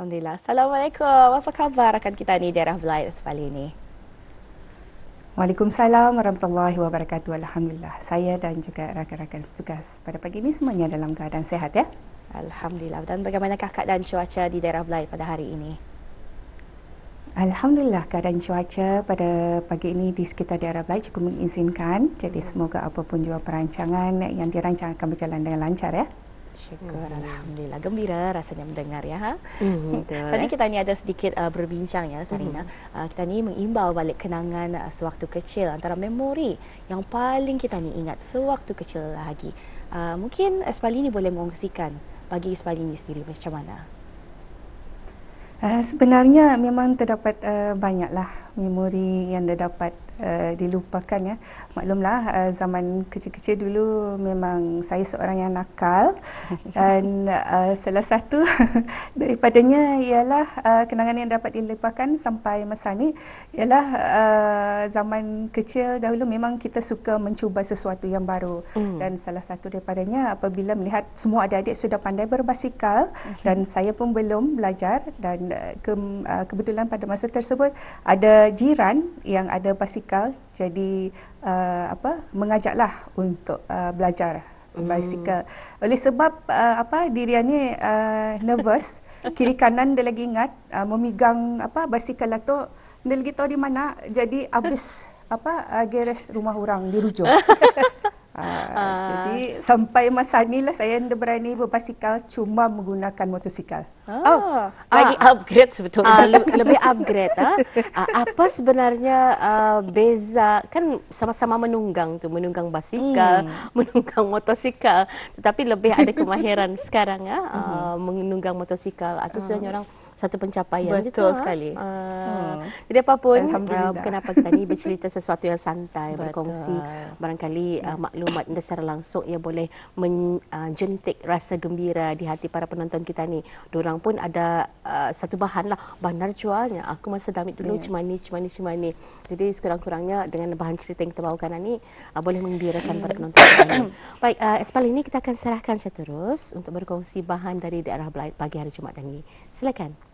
Alhamdulillah. Assalamualaikum. Apa khabar rakan kita ni daerah Belait Espali ni? Waalaikumsalam warahmatullahi wabarakatuh. Alhamdulillah. Saya dan juga rakan-rakan setugas pada pagi ini semuanya dalam keadaan sehat ya. Alhamdulillah. Dan bagaimanakah keadaan cuaca di daerah Belait pada hari ini? Alhamdulillah keadaan cuaca pada pagi ini di sekitar daerah Belait cukup mengizinkan. Jadi semoga apapun jua perancangan yang dirancang akan berjalan dengan lancar ya. Syukur, Alhamdulillah. Gembira rasanya mendengar ya. Ha? Betul, Tadi kita ni ada sedikit berbincang ya Sarina. Kita ni mengimbau balik kenangan sewaktu kecil, antara memori yang paling kita ni ingat sewaktu kecil lagi. Mungkin Espali ni boleh mengongsikan bagi Espali ni sendiri macam mana? Sebenarnya memang terdapat banyaklah memori yang dapat dilupakan ya. Maklumlah zaman kecil-kecil dulu memang saya seorang yang nakal dan salah satu daripadanya ialah kenangan yang dapat dilupakan sampai masa ni ialah zaman kecil dahulu memang kita suka mencuba sesuatu yang baru dan salah satu daripadanya apabila melihat semua adik-adik sudah pandai berbasikal dan saya pun belum belajar dan kebetulan pada masa tersebut ada jiran yang ada basikal jadi mengajaklah untuk belajar basikal. Oleh sebab diriannya nervous, kiri kanan dia lagi ingat memegang basikal tu dia lagi tahu di mana, jadi habis garis rumah orang dirujuk. Jadi sampai masa inilah saya anda berani berbasikal cuma menggunakan motosikal. Lagi upgrade sebetulnya. Lebih upgrade. Apa sebenarnya beza, kan sama-sama menunggang basikal, menunggang motosikal, tetapi lebih ada kemahiran sekarang menunggang motosikal. Itu sebenarnya orang satu pencapaian. Betul sekali. Jadi apapun, kenapa kita ni bercerita sesuatu yang santai, berkongsi barangkali maklumat secara langsung ia boleh menjentik rasa gembira di hati para penonton kita ni. Diorang pun ada satu bahan lah, bahan narjuanya. Aku masa damit dulu cuma ni. Jadi sekurang-kurangnya dengan bahan cerita yang kita bawakan ni boleh menggembirakan para penonton kita ni. Baik, Espali ini kita akan serahkan seterus untuk berkongsi bahan dari daerah Belait pagi hari Jumaat ini. Silakan.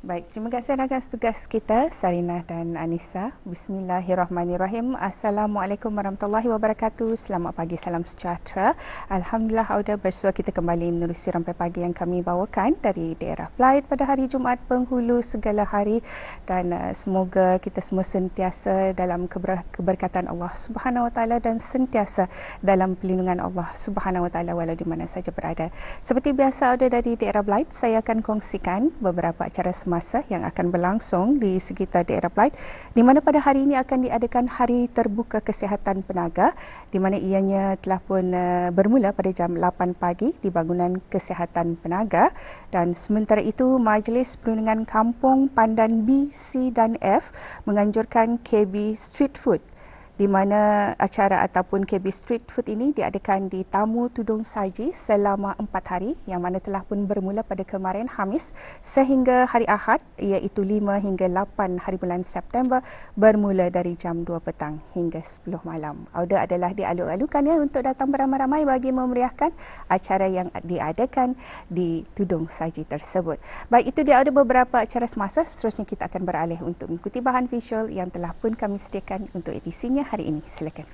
Baik, terima kasih rakan setugas kita Sarina dan Anissa. Bismillahirrahmanirrahim. Assalamualaikum warahmatullahi wabarakatuh. Selamat pagi, salam sejahtera. Alhamdulillah Auda bersua kita kembali menerusi rampai pagi yang kami bawakan dari daerah Belait pada hari Jumaat penghulu segala hari dan semoga kita semua sentiasa dalam keberkatan Allah Subhanahu Wa Taala dan sentiasa dalam perlindungan Allah Subhanahu Wa Taala walau di mana saja berada. Seperti biasa Auda dari daerah Belait, saya akan kongsikan beberapa acara masa yang akan berlangsung di sekitar daerah Belait, di mana pada hari ini akan diadakan Hari Terbuka Kesihatan Penaga, di mana ianya telah pun bermula pada jam 8 pagi di bangunan Kesihatan Penaga, dan sementara itu Majlis Perundingan Kampung Pandan B, C dan F menganjurkan KB Street Food, di mana acara ataupun KB Street Food ini diadakan di Tamu Tudung Saji selama 4 hari yang mana telah pun bermula pada kemarin Khamis sehingga hari Ahad iaitu 5 hingga 8 hari bulan September bermula dari jam 2 petang hingga 10 malam. Auda adalah dialuk-alukan ya untuk datang beramai-ramai bagi memeriahkan acara yang diadakan di Tudung Saji tersebut. Baik, itu dia ada beberapa acara semasa. Seterusnya kita akan beralih untuk mengikuti bahan visual yang telah pun kami sediakan untuk edisinya hari ini. Silakan.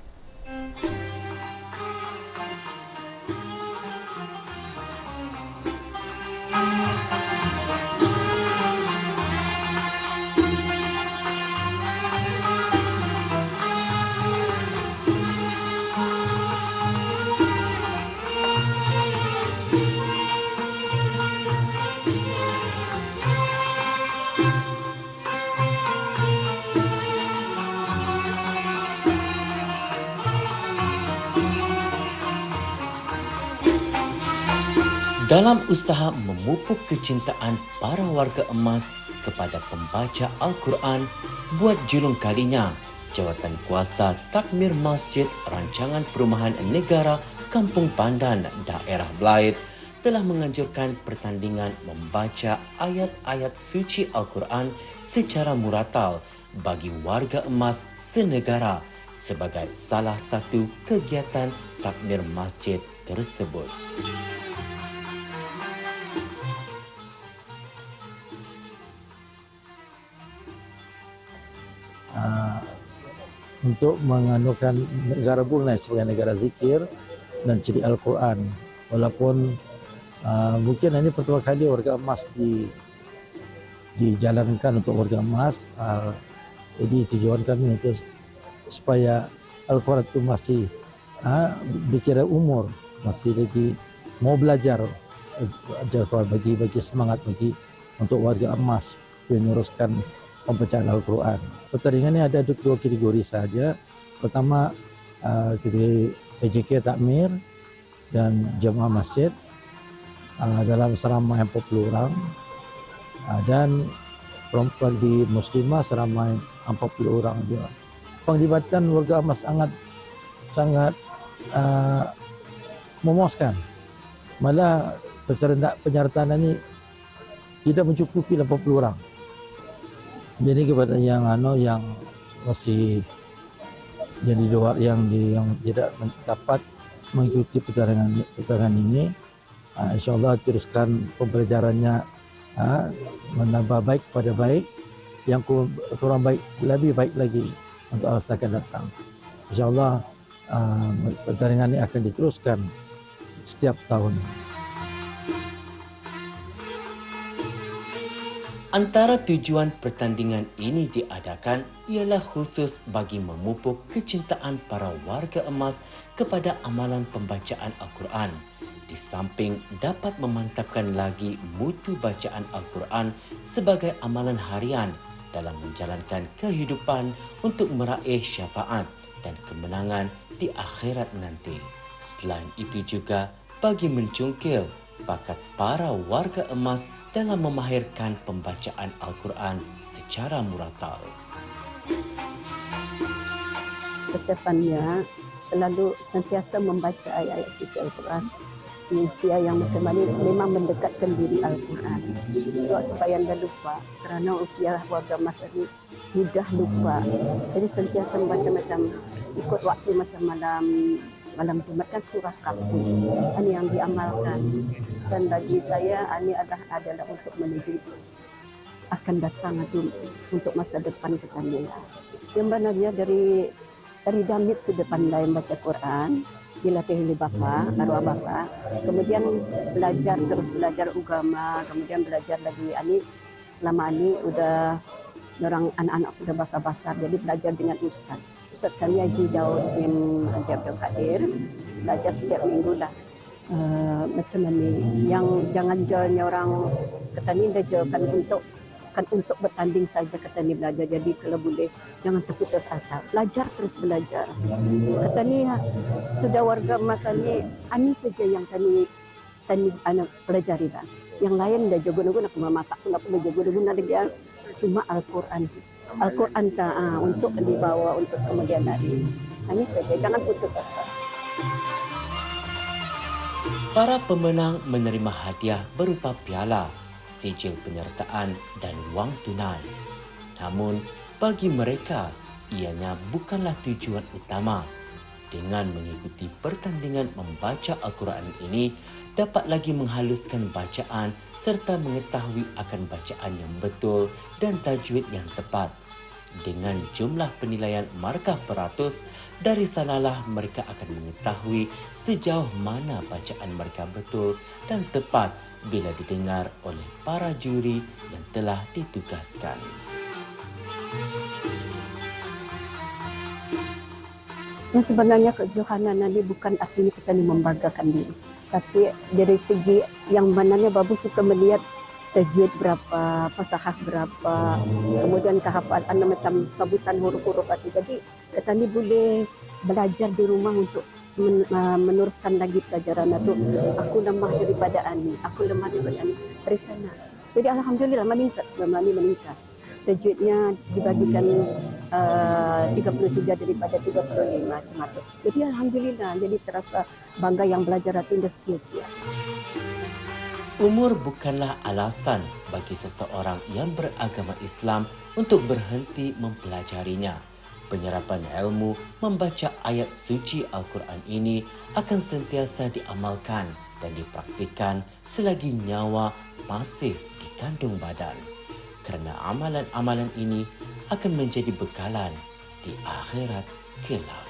Dalam usaha memupuk kecintaan para warga emas kepada pembaca Al-Quran, buat julung kalinya, Jawatan Kuasa Takmir Masjid Rancangan Perumahan Negara Kampung Pandan, daerah Belait telah menganjurkan pertandingan membaca ayat-ayat suci Al-Quran secara muratal bagi warga emas senegara sebagai salah satu kegiatan takmir masjid tersebut. untuk menganukan negara Brunei sebagai negara zikir dan ciri Al-Quran. Walaupun mungkin ini pertama kali warga emas dijalankan untuk warga emas. Jadi tujuan kami untuk supaya Al-Quran itu masih dikira umur, masih lagi mau belajar Al-Quran, bagi semangat bagi untuk warga emas meneruskan pembacaan Al-Quran. Pertandingan ini ada 2 kategori saja. Pertama, kategori PJK Takmir dan Jemaah Masjid dalam seramai 40 orang, dan perempuan di Muslimah seramai 40 orang juga. Penglibatan warga emas sangat memuaskan. Malah penyertaan ini tidak mencukupi 80 orang. Jadi kepada yang masih jadi luar yang tidak dapat mengikuti pertandingan ini, insyaallah teruskan pembelajarannya, menambah baik pada baik, yang kurang baik lebih baik lagi untuk masa akan datang. InsyaAllah pertandingan ini akan diteruskan setiap tahun. Antara tujuan pertandingan ini diadakan ialah khusus bagi memupuk kecintaan para warga emas kepada amalan pembacaan Al-Quran, di samping dapat memantapkan lagi mutu bacaan Al-Quran sebagai amalan harian dalam menjalankan kehidupan untuk meraih syafaat dan kemenangan di akhirat nanti. Selain itu juga bagi mencungkil bakat para warga emas dalam memahirkan pembacaan Al-Quran secara muratal. Persiapannya selalu sentiasa membaca ayat-ayat suci Al-Quran di usia yang macam mana, memang mendekatkan diri Al-Quran supaya anda lupa, kerana usia warga emas ini mudah lupa. Jadi sentiasa membaca macam ikut waktu macam malam Jumat kan surah Kahfi, ini yang diamalkan. Dan bagi saya ini adalah untuk menuju akan datang itu untuk masa depan kita ni. Yang benarnya dari Damit sudah pandai membaca Quran, dilatih oleh bapa, arwah bapa. Kemudian terus belajar agama, kemudian belajar lagi selama ini sudah orang anak-anak sudah basar-basar, jadi belajar dengan ustaz. Ustaz kami Haji Daud bin Haji Abdul Qadir, belajar setiap minggu lah. Macam ni, yang jangan jualnya orang kata ni dah jualkan untuk bertanding saja, kata ni belajar. Jadi kalau boleh jangan terputus asa, belajar terus belajar. Kata ni sudah warga masa ni saja yang tani anak pelajari lah. Yang lain dah jago-jago nak memasak pun apa dah jago-jago nak dia cuma Al-Quran untuk dibawa untuk kemudian hari. Ini saja, jangan putus asa. Para pemenang menerima hadiah berupa piala, sijil penyertaan dan wang tunai. Namun, bagi mereka, ianya bukanlah tujuan utama. Dengan mengikuti pertandingan membaca Al-Quran ini, dapat lagi menghaluskan bacaan serta mengetahui akan bacaan yang betul dan tajwid yang tepat. Dengan jumlah penilaian markah peratus, dari sanalah mereka akan mengetahui sejauh mana bacaan mereka betul dan tepat bila didengar oleh para juri yang telah ditugaskan. Yang sebenarnya kejohanan ini bukan artinya kita ni membanggakan diri, tapi dari segi yang mananya babu suka melihat tajwid berapa, fasahah berapa, kemudian kehafalan macam sabutan huruf-huruf itu. Jadi kita ni boleh belajar di rumah untuk meneruskan lagi pelajaran itu. Aku lemah daripada aku lemah daripada dari sana. Jadi alhamdulillah selama ini meningkat. Tajwidnya dibagikan 33 daripada 35 macam itu. Jadi alhamdulillah, jadi terasa bangga yang belajar itu tidak sia-sia. Umur bukanlah alasan bagi seseorang yang beragama Islam untuk berhenti mempelajarinya. Penyerapan ilmu membaca ayat suci Al-Quran ini akan sentiasa diamalkan dan dipraktikkan selagi nyawa masih di kandung badan. Kerana amalan-amalan ini akan menjadi bekalan di akhirat kelak.